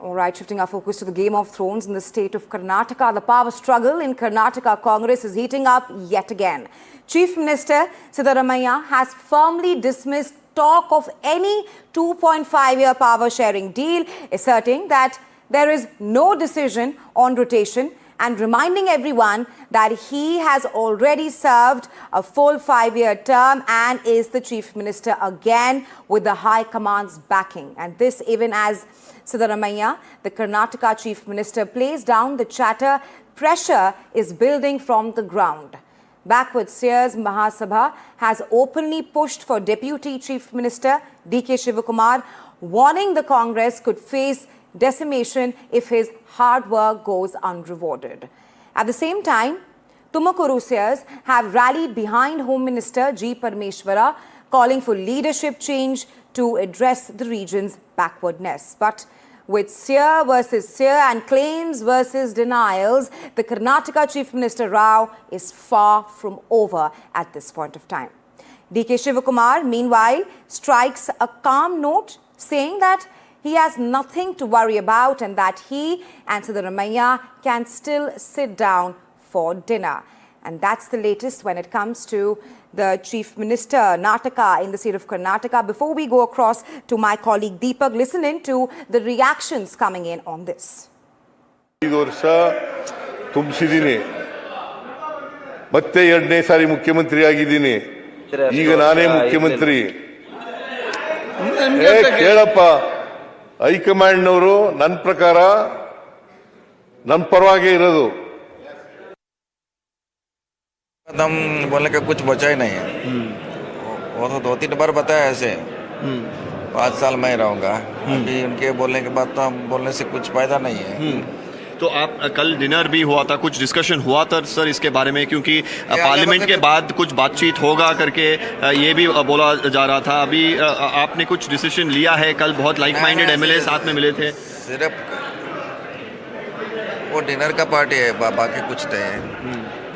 All right, shifting our focus to the Game of Thrones in the state of Karnataka. The power struggle in Karnataka Congress is heating up yet again. Chief Minister Siddaramaiah has firmly dismissed talk of any 2.5-year power sharing deal, asserting that there is no decision on rotation and reminding everyone that he has already served a full 5-year term and is the Chief Minister again with the High Command's backing. And this even as Siddaramaiah, the Karnataka Chief Minister, plays down the chatter. Pressure is building from the ground. Backward Sears Mahasabha has openly pushed for Deputy Chief Minister D.K. Shivakumar, warning the Congress could face decimation if his hard work goes unrewarded. At the same time, Tumakuru Sears have rallied behind Home Minister G. Parameshwara, calling for leadership change to address the region's backwardness. But with Sear versus Sear and claims versus denials, the Karnataka Chief Minister Rao is far from over at this point of time. D.K. Shivakumar, meanwhile, strikes a calm note, saying that he has nothing to worry about and that he and Siddaramaiah can still sit down for dinner. And that's the latest when it comes to the Chief Minister, Nataka, in the state of Karnataka. Before we go across to my colleague Deepak, listen in to the reactions coming in on this. 5 ವರ್ಷ ತುಂಬಿಸಿದ್ದೀನಿ, ಮತ್ತೆ 2ನೇ ಸಾರಿ ಮುಖ್ಯಮಂತ್ರಿ ಆಗಿದ್ದೀನಿ. ಈಗ ನಾನೇ ಮುಖ್ಯಮಂತ್ರಿ. ಕೇಳಪ್ಪ, ಹೈಕಮಾಂಡ್ನವರು ನನ್ನ ಪ್ರಕಾರ ನನ್ನ ಪರವಾಗಿ ಇರೋದು. कदम बोलने का कुछ बचा ही नहीं है. वो तो 2-3 बार बताया ऐसे 5 साल मैं रहूंगा. अभी उनके बोलने के बाद तो बोलने से कुछ फायदा नहीं है. तो आप कल डिनर भी हुआ था, कुछ डिस्कशन हुआ था सर इसके बारे में, क्योंकि पार्लियामेंट के बाद कुछ बातचीत होगा करके ये भी बोला जा रहा था. अभी आपने कुछ डिसीजन लिया है? कल बहुत लाइक माइंडेड एमएलए साथ में मिले थे. सिर्फ वो डिनर का पार्टी है, बाकी कुछ नहीं है.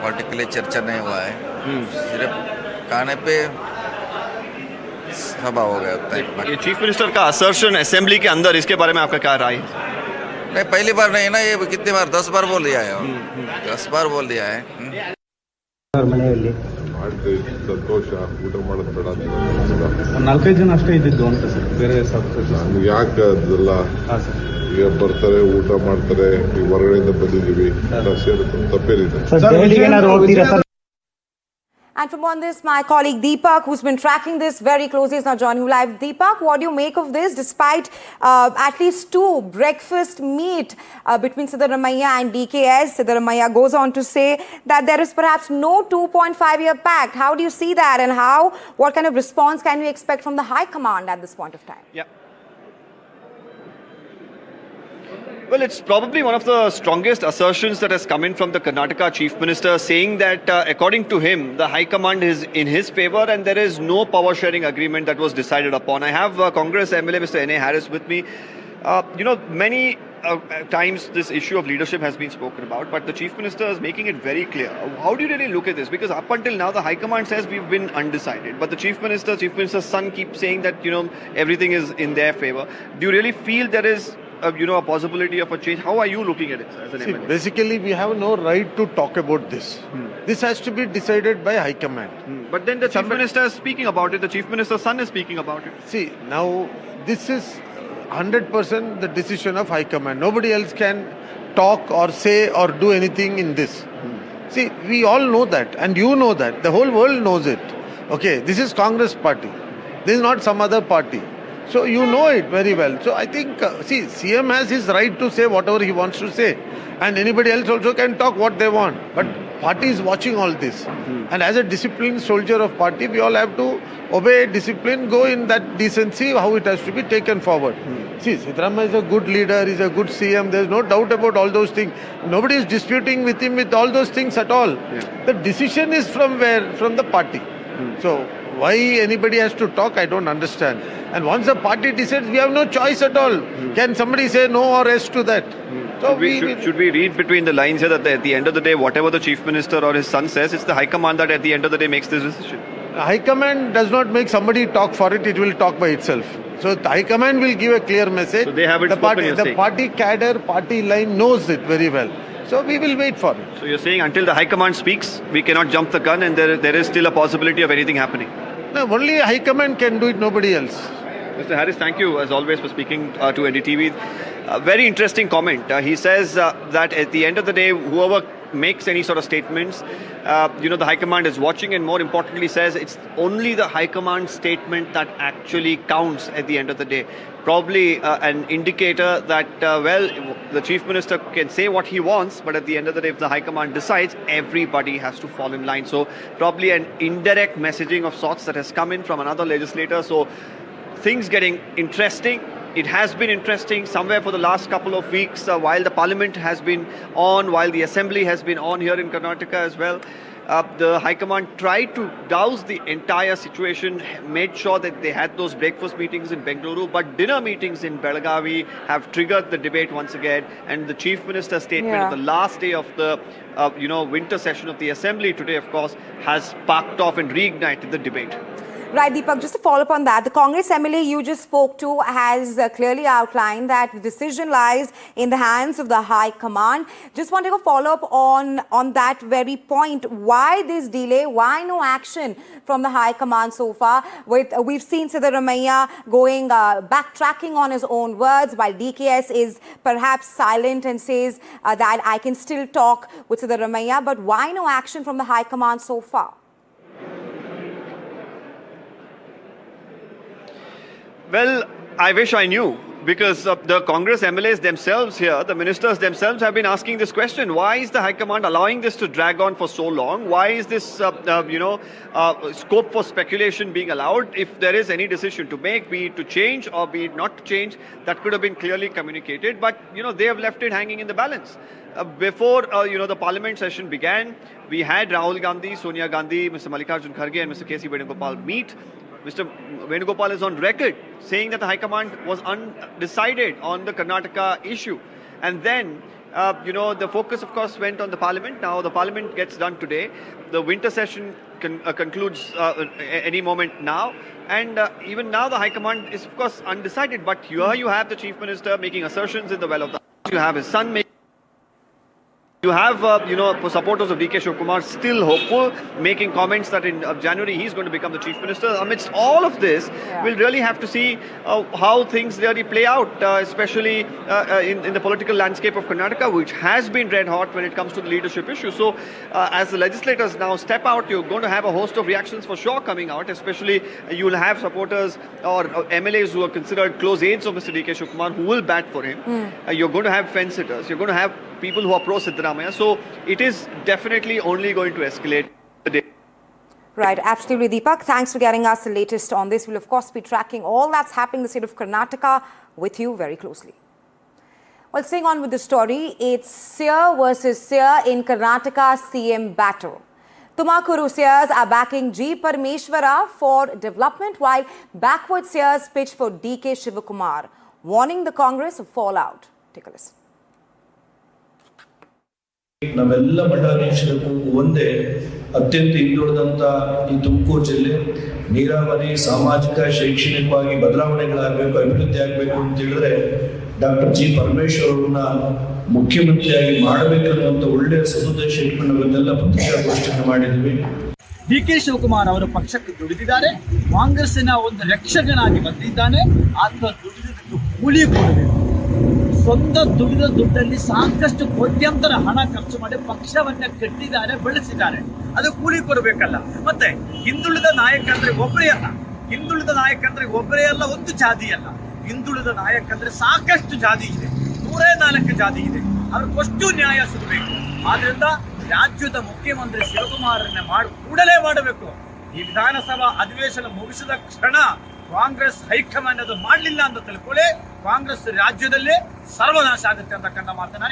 पार्टिकुलर चर्चा नहीं हुआ है. सिर्फ खाने पे सभा हो गया. ये चीफ मिनिस्टर का असर्शन असेंबली के अंदर, इसके बारे में आपका क्या राय है? नहीं, पहली बार नहीं ना, ये कितनी बार 10 बार बोल दिया है. 10 बार बोल दिया है. ಮನೆಯಲ್ಲಿ ಸಂತೋಷ. ಊಟ ಮಾಡೋದು ಬೇಡ, 4-5 ಜನ ಅಷ್ಟೇ ಇದ್ದಿದ್ದು ಅಂತ ಸರ್. ಬೇರೆ ನಮ್ಗೆ ಯಾಕೆ ಅದೆಲ್ಲ ಈಗ ಬರ್ತಾರೆ, ಊಟ ಮಾಡ್ತಾರೆ, ಈಗ ಹೊರಗಡೆಯಿಂದ ಬಂದಿದ್ದೀವಿ, ಸೇರುತ್ತೆ, ತಪ್ಪೇನಿದೆ. And from on this, my colleague Deepak, who's been tracking this very closely, is now joining you live. Deepak, what do you make of this? Despite at least 2 breakfast meet between Siddaramaiah and DKS, Siddaramaiah goes on to say that there is perhaps no 2.5-year pact. How do you see that, and what kind of response can we expect from the High Command at this point of time? Yeah. Well, it's probably one of the strongest assertions that has come in from the Karnataka Chief Minister, saying that according to him, the High Command is in his favor and there is no power sharing agreement that was decided upon. I have Congress MLA Mr. N.A. Harris with me. Many times this issue of leadership has been spoken about, but the Chief Minister is making it very clear. How do you really look at this? Because up until now, the High Command says we've been undecided, but the Chief Minister's son keeps saying that, everything is in their favor. Do you really feel there is a possibility of a change? How are you looking at it as an MLA? Basically, we have no right to talk about this. This has to be decided by High Command. But then the Chief Minister is speaking about it. The Chief Minister's son is speaking about it. See, now this is 100% the decision of High Command. Nobody else can talk or say or do anything in this. See, we all know that, and you know that. The whole world knows it. Okay, this is Congress party. This is not some other party. So you know it very well. So I think, CM has his right to say whatever he wants to say. And anybody else also can talk what they want. But party is watching all this. And as a disciplined soldier of party, we all have to obey discipline, go in that decency, how it has to be taken forward. See, Siddaramaiah is a good leader, he's a good CM. There's no doubt about all those things. Nobody is disputing with him with all those things at all. The decision is from where? From the party. So why anybody has to talk, I don't understand. And once the party decides, we have no choice at all. Can somebody say no or yes to that? So should we read between the lines here that at the end of the day, whatever the Chief Minister or his son says, it's the High Command that at the end of the day makes this decision? High Command does not make somebody talk for it, it will talk by itself. So the High Command will give a clear message. So they haven't spoken, you're saying? Party cadre, party line knows it very well. So we will wait for it. So you're saying until the High Command speaks, we cannot jump the gun and there is still a possibility of anything happening? No, only High Command can do it, nobody else. Mr. Harris, thank you as always for speaking to NDTV. Very interesting comment. He says that at the end of the day, whoever makes any sort of statements, the High Command is watching, and more importantly says it's only the High Command statement that actually counts at the end of the day. Probably an indicator that, the Chief Minister can say what he wants, but at the end of the day, if the High Command decides, everybody has to fall in line. So probably an indirect messaging of sorts that has come in from another legislator. So things getting interesting. It has been interesting somewhere for the last couple of weeks while the Parliament has been on, while the Assembly has been on here in Karnataka as well. The High Command tried to douse the entire situation, made sure that they had those breakfast meetings in Bengaluru, but dinner meetings in Belagavi have triggered the debate once again. And the Chief Minister's statement on the last day of the winter session of the Assembly today, of course, has sparked off and reignited the debate. Right, Deepak, just to follow up on that, the Congress MLA you just spoke to has clearly outlined that the decision lies in the hands of the High Command. Just wanted to follow up on that very point. Why this delay? Why no action from the High Command so far? We've seen Siddaramaiah going, backtracking on his own words, while DKS is perhaps silent and says that I can still talk with Siddaramaiah. But why no action from the High Command so far? Well, I wish I knew, because the Congress MLAs themselves here, the ministers themselves have been asking this question. Why is the High Command allowing this to drag on for so long? Why is this, scope for speculation being allowed? If there is any decision to make, be it to change or be it not to change, that could have been clearly communicated. But, they have left it hanging in the balance. Before, the Parliament session began, we had Rahul Gandhi, Sonia Gandhi, Mr. Mallikarjun Kharge and Mr. K.C. Venugopal meet. Mr. Venugopal is on record saying that the High Command was undecided on the Karnataka issue. And then, the focus, of course, went on the Parliament. Now, the Parliament gets done today. The winter session concludes any moment now. And even now, the High Command is, of course, undecided. But here you have the Chief Minister making assertions in the well of the House. You have his son making. You have, supporters of DK Shivakumar still hopeful, making comments that in January he's going to become the Chief Minister. Amidst all of this, we'll really have to see how things really play out, especially in the political landscape of Karnataka, which has been red hot when it comes to the leadership issue. So, as the legislators now step out, you're going to have a host of reactions for sure coming out, especially you'll have supporters or MLAs who are considered close aides of Mr. DK Shivakumar who will bat for him. You're going to have fence sitters. You're going to have people who are pro-Siddaramaiah. So it is definitely only going to escalate today. Right, absolutely, Deepak. Thanks for getting us the latest on this. We'll, of course, be tracking all that's happening in the state of Karnataka with you very closely. Well, staying on with the story, it's Seer versus Seer in Karnataka CM battle. Tumakuru Seers are backing G. Parameshwara for development, while backward Seers pitch for DK Shivakumar, warning the Congress of fallout. Take a listen. ನಾವೆಲ್ಲ ಮಠಾಧೀಶರಿಗೂ ಒಂದೇ ಅತ್ಯಂತ ಹಿಂದುಳಿದಂಥ ಈ ತುಮಕೂರು ಜಿಲ್ಲೆ ನೀರಾವರಿ ಸಾಮಾಜಿಕ ಶೈಕ್ಷಣಿಕವಾಗಿ ಬದಲಾವಣೆಗಳಾಗಬೇಕು ಅಭಿವೃದ್ಧಿ ಆಗಬೇಕು ಅಂತ ಹೇಳಿದ್ರೆ ಡಾಕ್ಟರ್ ಜಿ ಪರಮೇಶ್ವರ್ ಅವ್ರನ್ನ ಮುಖ್ಯಮಂತ್ರಿಯಾಗಿ ಮಾಡಬೇಕನ್ನುವಂಥ ಒಳ್ಳೆಯ ಸದುದ್ದೇಶ ಇಟ್ಕೊಂಡು ನಾವೆಲ್ಲ ಪತ್ರಿಕಾಗೋಷ್ಠಿಯನ್ನು ಮಾಡಿದ್ವಿ. ಡಿ ಕೆ ಶಿವಕುಮಾರ್ ಅವರ ಪಕ್ಷಕ್ಕೆ ದುಡಿದಿದ್ದಾರೆ, ಕಾಂಗ್ರೆಸ್ಸಿನ ಒಂದು ರಕ್ಷಕನಾಗಿ ಬಂದಿದ್ದಾನೆ. ಆತ ದುಡಿದಕ್ಕೆ ಕೂಲಿ ಕೊಡಬೇಕು. ಸ್ವಂತ ದುಡಿದ ದುಡ್ಡಲ್ಲಿ ಸಾಕಷ್ಟು ಕೋಟ್ಯಾಂತರ ಹಣ ಖರ್ಚು ಮಾಡಿ ಪಕ್ಷವನ್ನ ಕಟ್ಟಿದ್ದಾರೆ, ಬೆಳೆಸಿದ್ದಾರೆ. ಅದು ಕೂಲಿ ಕೊಡಬೇಕಲ್ಲ. ಮತ್ತೆ ಹಿಂದುಳಿದ ನಾಯಕ ಅಂದ್ರೆ ಒಬ್ಬರೇ ಅಲ್ಲ, ಹಿಂದುಳಿದ ನಾಯಕ ಅಂದ್ರೆ ಒಬ್ಬರೇ ಅಲ್ಲ, ಒಂದು ಜಾತಿ ಅಲ್ಲ. ಹಿಂದುಳಿದ ನಾಯಕ ಅಂದ್ರೆ ಸಾಕಷ್ಟು ಜಾತಿ ಇದೆ, 104 ಜಾತಿ ಇದೆ. ಅವ್ರಿಗಷ್ಟು ನ್ಯಾಯ ಸಿಗಬೇಕು. ಆದ್ರಿಂದ ರಾಜ್ಯದ ಮುಖ್ಯಮಂತ್ರಿ ಶಿವಕುಮಾರನ್ನ ಕೂಡಲೇ ಮಾಡಬೇಕು. ಈ ವಿಧಾನಸಭಾ ಅಧಿವೇಶನ ಮುಗಿಸಿದ ಕ್ಷಣ ಕಾಂಗ್ರೆಸ್ ಹೈಕಮಾಂಡ್ ಅದು ಮಾಡಲಿಲ್ಲ ಅಂತ ತಿಳ್ಕೊಳ್ಳಿ, ಕಾಂಗ್ರೆಸ್ ರಾಜ್ಯದಲ್ಲೇ ಸರ್ವನಾಶ ಆಗುತ್ತೆ ಅಂತಕ್ಕಂಥ ಮಾತನ್ನ